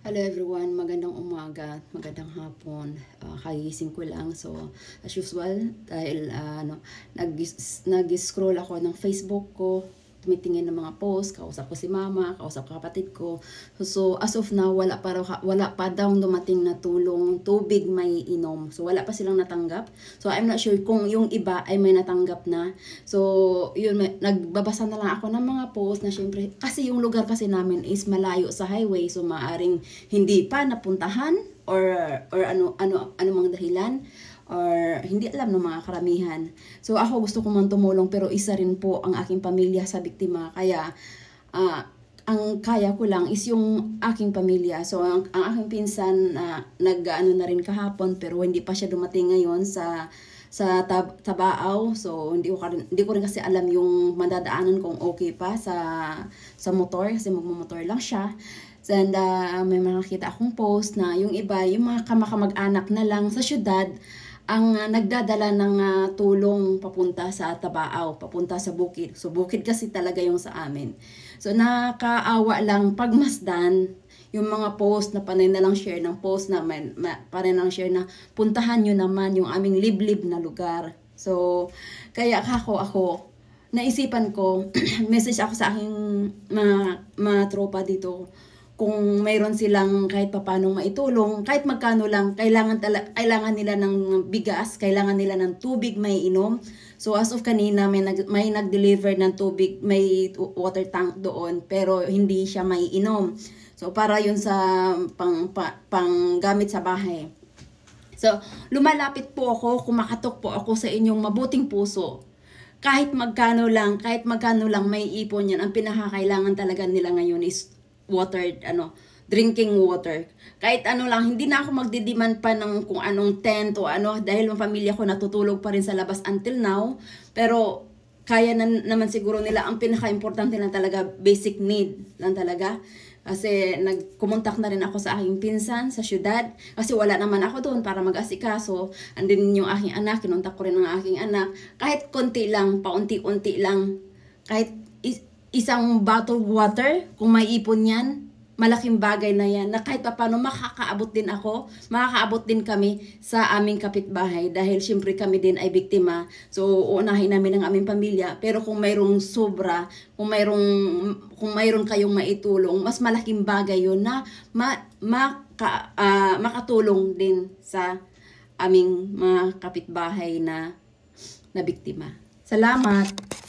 Hello everyone, magandang umaga, magandang hapon. Kagising ko lang. So, as usual, dahil nag-scroll ako ng Facebook ko, tumitingin ng mga post, kausap ko si mama, kausap ko kapatid ko. So as of now, wala pa daw dumating na tulong, tubig may inom. So wala pa silang natanggap. So I'm not sure kung yung iba ay may natanggap na. So yun, nagbabasa na lang ako ng mga post na syempre, kasi yung lugar kasi namin is malayo sa highway. So maaring hindi pa napuntahan or ano mang dahilan, or hindi alam ng mga karamihan. So ako gusto ko man tumulong, pero isa rin po ang aking pamilya sa biktima. Kaya ang kaya ko lang is yung aking pamilya. So ang aking pinsan nag-ano na rin kahapon, pero hindi pa siya dumating ngayon sa Tabaaw. So hindi ko rin kasi alam yung madadaanan kung okay pa sa motor, kasi magmo-motor lang siya. And may nakita akong post na yung iba, yung mga kamag-anak na lang sa syudad ang nagdadala ng tulong papunta sa Tabaaw, papunta sa bukid. So bukid kasi talaga yung sa amin. So nakakaawa lang pagmasdan yung mga post na panay na lang share ng post na panay na lang share na puntahan nyo naman yung aming liblib na lugar. So kaya ako naisipan ko message ako sa aking mga tropa dito, kung mayroon silang kahit papaano maitulong, kahit magkano lang, kailangan nila ng bigas, kailangan nila ng tubig may inom. So as of kanina, may nag-deliver ng tubig, may water tank doon, pero hindi siya may inom. So para yun sa pang gamit sa bahay. So lumalapit po ako, kumakatok po ako sa inyong mabuting puso. Kahit magkano lang may ipon yan. Ang pinakakailangan talaga nila ngayon is water, drinking water. Kahit ano lang, hindi na ako magdidiman pa ng kung anong tent o dahil ang pamilya ko natutulog pa rin sa labas until now. Pero kaya naman siguro nila. Ang pinaka-importante lang talaga, basic need lang talaga. Kasi nagkumontak na rin ako sa aking pinsan sa syudad, kasi wala naman ako doon para mag-asikaso. Andin yung aking anak, kinontak ko rin ang aking anak. Kahit konti lang, paunti-unti lang, kahit isang bottle of water, kung may ipon yan, malaking bagay na yan, na kahit paano makakaabot din kami sa aming kapitbahay, dahil syempre kami din ay biktima. So uunahin namin ang aming pamilya, pero kung mayroong sobra, kung mayroon kayong maitulong, mas malaking bagay yun na makatulong din sa aming mga kapitbahay na biktima. Salamat!